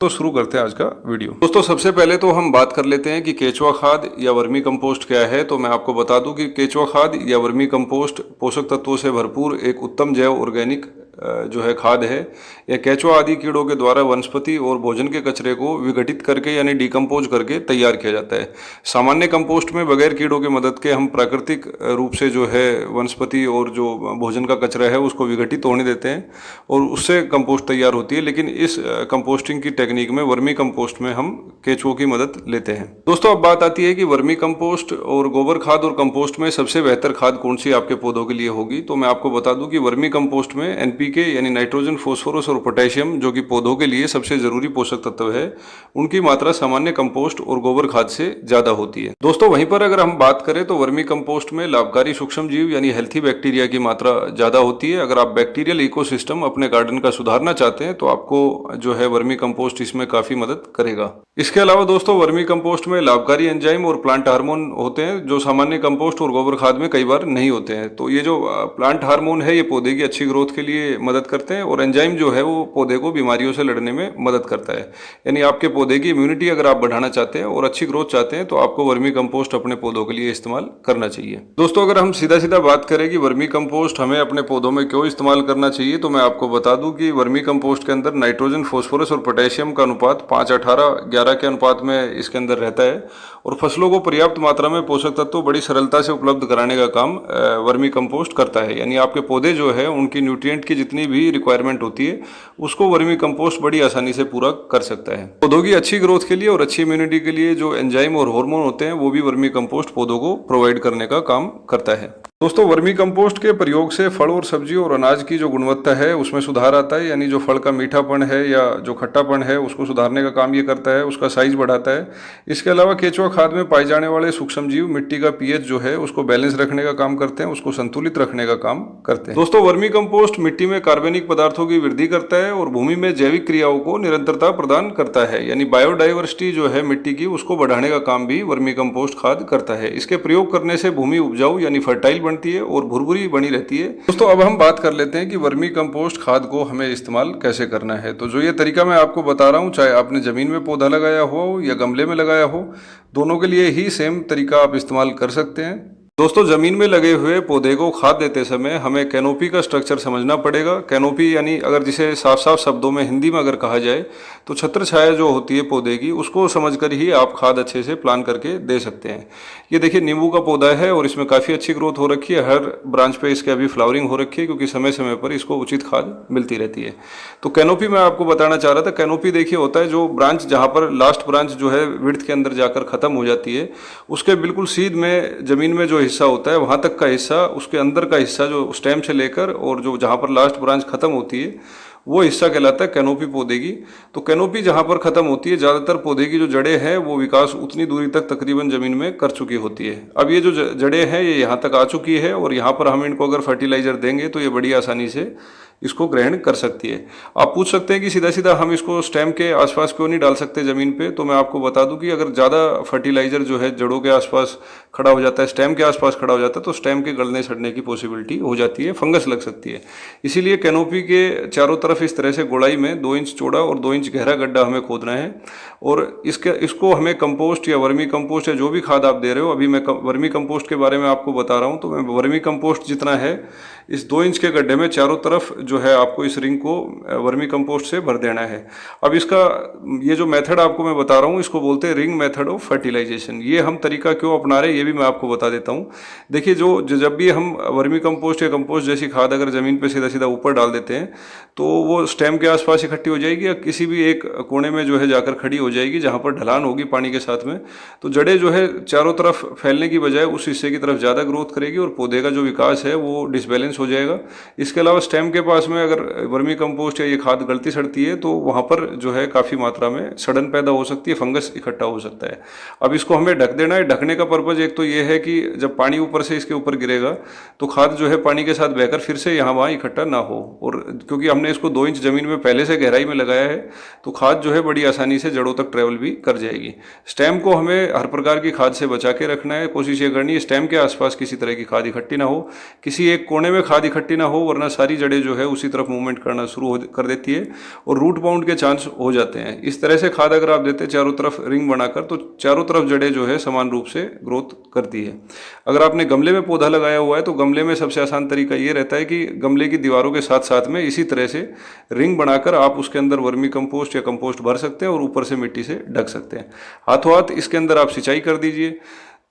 तो शुरू करते हैं आज का वीडियो। दोस्तों सबसे पहले तो हम बात कर लेते हैं कि केचुआ खाद या वर्मी कंपोस्ट क्या है। तो मैं आपको बता दूं कि केचुआ खाद या वर्मी कंपोस्ट पोषक तत्वों से भरपूर एक उत्तम जैव ऑर्गेनिक जो है खाद है। यह केचुआ आदि कीड़ों के द्वारा वनस्पति और भोजन के कचरे को विघटित करके यानी डिकम्पोज करके तैयार किया जाता है। सामान्य कंपोस्ट में बगैर कीड़ों की मदद के हम प्राकृतिक रूप से जो है वनस्पति और जो भोजन का कचरा है उसको विघटित होने देते हैं और उससे कंपोस्ट तैयार होती है। लेकिन इस कंपोस्टिंग की टेक्निक में वर्मी कंपोस्ट में हम केचुओं की मदद लेते हैं। दोस्तों अब बात आती है कि वर्मी कंपोस्ट और गोबर खाद और कंपोस्ट में सबसे बेहतर खाद कौन सी आपके पौधों के लिए होगी। तो मैं आपको बता दूं कि वर्मी कंपोस्ट में एनपीके यानी नाइट्रोजन, फास्फोरस और पोटेशियम जो कि पौधों के लिए सबसे जरूरी पोषक तत्व है, उनकी मात्रा सामान्य कंपोस्ट और गोबर खाद से ज्यादा होती है। दोस्तों वहीं पर अगर हम बात करें तो वर्मी कंपोस्ट में लाभकारी सूक्ष्म जीव यानी हेल्थी बैक्टीरिया की मात्रा ज्यादा होती है। अगर आप बैक्टीरियल इकोसिस्टम अपने गार्डन का सुधारना चाहते हैं तो आपको जो है वर्मी कंपोस्ट इसमें काफी मदद करेगा। इसके अलावा दोस्तों वर्मी कंपोस्ट में लाभकारी एंजाइम और प्लांट हार्मोन होते हैं जो सामान्य कंपोस्ट और गोबर खाद में कई बार नहीं होते हैं। तो ये जो प्लांट हार्मोन है ये पौधे की अच्छी ग्रोथ के लिए मदद करते हैं और एंजाइम जो है वो पौधे को बीमारियों से लड़ने में मदद करता है। यानी आपके पौधे की इम्यूनिटी अगर आप बढ़ाना चाहते हैं और अच्छी ग्रोथ चाहते हैं तो आपको वर्मी कंपोस्ट अपने पौधों के लिए इस्तेमाल करना चाहिए। दोस्तों अगर हम सीधा सीधा बात करें कि वर्मी कंपोस्ट हमें अपने पौधों में क्यों इस्तेमाल करना चाहिए, तो मैं आपको बता दूं कि वर्मी कंपोस्ट के अंदर नाइट्रोजन, फास्फोरस और पोटेशियम का अनुपात 5:18:11 के अनुपात में इसके अंदर रहता है और फसलों को पर्याप्त मात्रा में पोषक तत्व बड़ी सरलता से उपलब्ध कराने का काम वर्मी कंपोस्ट करता है। यानी आपके पौधे जो है उनकी न्यूट्रिएंट की जितनी भी रिक्वायरमेंट होती है उसको वर्मी कंपोस्ट बड़ी आसानी से पूरा कर सकता है। पौधों की अच्छी ग्रोथ के लिए और अच्छी इम्यूनिटी के लिए जो एंजाइम और हार्मोन होते हैं वो भी वर्मी कंपोस्ट पौधों को प्रोवाइड करने का काम करता है। दोस्तों वर्मी कंपोस्ट के प्रयोग से फल और सब्जी और अनाज की जो गुणवत्ता है उसमें सुधार आता है। यानी जो फल का मीठापन है या जो खट्टापन है उसको सुधारने का काम ये करता है, उसका साइज बढ़ाता है। इसके अलावा केचुआ खाद में पाए जाने वाले सूक्ष्म जीव मिट्टी का पीएच जो है उसको बैलेंस रखने का काम करते हैं, उसको संतुलित रखने का काम करते हैं। दोस्तों वर्मी कंपोस्ट मिट्टी में कार्बनिक पदार्थों की वृद्धि करता है और भूमि में जैविक क्रियाओं को निरंतरता प्रदान करता है। यानी बायोडाइवर्सिटी जो है मिट्टी की उसको बढ़ाने का काम भी वर्मी कंपोस्ट खाद करता है। इसके प्रयोग करने से भूमि उपजाऊ यानी फर्टाइल बनती है और भुरभुरी बनी रहती है। दोस्तों अब हम बात कर लेते हैं कि वर्मी कंपोस्ट खाद को हमें इस्तेमाल कैसे करना है। तो जो ये तरीका मैं आपको बता रहा हूँ, चाहे आपने जमीन में पौधा लगाया हो या गमले में लगाया हो, दोनों के लिए ही सेम तरीका आप इस्तेमाल कर सकते हैं। दोस्तों जमीन में लगे हुए पौधे को खाद देते समय हमें कैनोपी का स्ट्रक्चर समझना पड़ेगा। कैनोपी यानी अगर जिसे साफ साफ शब्दों में हिंदी में अगर कहा जाए तो छत्र छाया जो होती है पौधे की, उसको समझकर ही आप खाद अच्छे से प्लान करके दे सकते हैं। ये देखिए नींबू का पौधा है और इसमें काफ़ी अच्छी ग्रोथ हो रखी है। हर ब्रांच पे इसके अभी फ्लावरिंग हो रखी है क्योंकि समय समय पर इसको उचित खाद मिलती रहती है। तो कैनोपी मैं आपको बताना चाह रहा था। कैनोपी देखिए होता है जो ब्रांच जहाँ पर लास्ट ब्रांच जो है विड्थ के अंदर जाकर खत्म हो जाती है, उसके बिल्कुल सीध में जमीन में जो हिस्सा होता है वहां तक का हिस्सा, उसके अंदर का हिस्सा जो स्टेम से लेकर और जो जहां पर लास्ट ब्रांच खत्म होती है वो हिस्सा कहलाता है कैनोपी पौधे की। तो कैनोपी जहां पर खत्म होती है ज्यादातर पौधे की जो जड़ें हैं वो विकास उतनी दूरी तक तकरीबन जमीन में कर चुकी होती है। अब ये जो जड़ें हैं ये यहाँ तक आ चुकी है और यहाँ पर हम इनको अगर फर्टिलाइजर देंगे तो ये बड़ी आसानी से इसको ग्रहण कर सकती है। आप पूछ सकते हैं कि सीधा सीधा हम इसको स्टेम के आसपास क्यों नहीं डाल सकते ज़मीन पे। तो मैं आपको बता दूं कि अगर ज़्यादा फर्टिलाइजर जो है जड़ों के आसपास खड़ा हो जाता है, स्टेम के आसपास खड़ा हो जाता है, तो स्टेम के गलने सड़ने की पॉसिबिलिटी हो जाती है, फंगस लग सकती है। इसीलिए कैनोपी के चारों तरफ इस तरह से गोलाई में 2 इंच चौड़ा और 2 इंच गहरा गड्ढा हमें खोदना है और इसको हमें कंपोस्ट या वर्मी कंपोस्ट या जो भी खाद आप दे रहे हो, अभी मैं वर्मी कंपोस्ट के बारे में आपको बता रहा हूँ, तो मैं वर्मी कंपोस्ट जितना है इस 2 इंच के गड्ढे में चारों तरफ जो है आपको इस रिंग को वर्मी कंपोस्ट से भर देना है। अब इसका ये जो मेथड आपको मैं बता रहा हूँ इसको बोलते हैं रिंग मेथड ऑफ फर्टिलाइजेशन। ये हम तरीका क्यों अपना रहे हैं ये भी मैं आपको बता देता हूँ। देखिए जब भी हम वर्मी कंपोस्ट या कंपोस्ट जैसी खाद अगर जमीन पे सीधा सीधा ऊपर डाल देते हैं तो वो स्टेम के आसपास इकट्ठी हो जाएगी या किसी भी एक कोने में जो है जाकर खड़ी हो जाएगी जहाँ पर ढलान होगी पानी के साथ में। तो जड़ें जो है चारों तरफ फैलने की बजाय उस हिस्से की तरफ ज़्यादा ग्रोथ करेगी और पौधे का जो विकास है वो डिसबैलेंस हो जाएगा। इसके अलावा स्टेम के पास में अगर वर्मी कंपोस्ट या ये खाद गलती सड़ती है तो वहाँ पर जो है काफ़ी मात्रा में सड़न पैदा हो सकती है, फंगस इकट्ठा हो सकता है। अब इसको हमें ढक देना है। ढकने का पर्पज़ एक तो ये है कि जब पानी ऊपर से इसके ऊपर गिरेगा तो खाद जो है पानी के साथ बहकर फिर से यहाँ वहाँ इकट्ठा ना हो। और क्योंकि हमने इसको 2 इंच जमीन में पहले से गहराई में लगाया है तो खाद जो है बड़ी आसानी से जड़ों तक ट्रेवल भी कर जाएगी। स्टेम को हमें हर प्रकार की खाद से बचा के रखना है। कोशिश ये करनी है स्टेम के आसपास किसी तरह की खाद इकट्ठी ना हो। किसी एक कोने में में खाद इकट्ठी ना हो, वरना सारी जड़ें जो है उसी तरफ मूवमेंट करना शुरू कर देती है और रूट बाउंड के चांस हो जाते हैं। इस तरह से खाद अगर आप देते हैं चारों तरफ रिंग बनाकर, तो चारों तरफ जड़ें जो है समान रूप से ग्रोथ करती है। अगर आपने गमले में पौधा लगाया हुआ है तो गमले में सबसे आसान तरीका ये रहता है कि गमले की दीवारों के साथ साथ में इसी तरह से रिंग बनाकर आप उसके अंदर वर्मी कंपोस्ट या कंपोस्ट भर सकते हैं और ऊपर से मिट्टी से ढक सकते हैं। हाथों हाथ इसके अंदर आप सिंचाई कर दीजिए।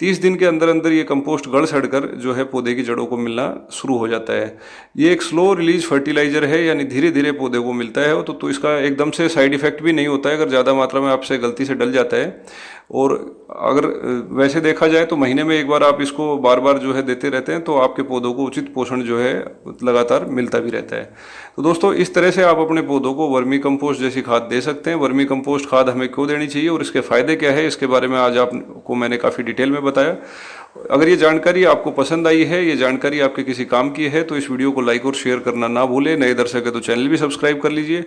30 दिन के अंदर अंदर ये कंपोस्ट गड़ सड़कर जो है पौधे की जड़ों को मिलना शुरू हो जाता है। ये एक स्लो रिलीज फर्टिलाइजर है, यानी धीरे धीरे पौधे को मिलता है। तो इसका एकदम से साइड इफेक्ट भी नहीं होता है अगर ज़्यादा मात्रा में आपसे गलती से डल जाता है। और अगर वैसे देखा जाए तो महीने में एक बार आप इसको बार बार जो है देते रहते हैं तो आपके पौधों को उचित पोषण जो है लगातार मिलता भी रहता है। तो दोस्तों, इस तरह से आप अपने पौधों को वर्मी कंपोस्ट जैसी खाद दे सकते हैं। वर्मी कंपोस्ट खाद हमें क्यों देनी चाहिए और इसके फायदे क्या है, इसके बारे में आज आपको मैंने काफ़ी डिटेल में बताया। अगर ये जानकारी आपको पसंद आई है, ये जानकारी आपके किसी काम की है, तो इस वीडियो को लाइक और शेयर करना ना भूलें। नए दर्शक है तो चैनल भी सब्सक्राइब कर लीजिए।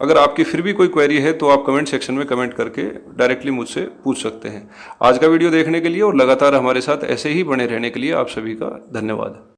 अगर आपकी फिर भी कोई क्वेरी है तो आप कमेंट सेक्शन में कमेंट करके डायरेक्टली मुझसे पूछ सकते हैं। आज का वीडियो देखने के लिए और लगातार हमारे साथ ऐसे ही बने रहने के लिए आप सभी का धन्यवाद।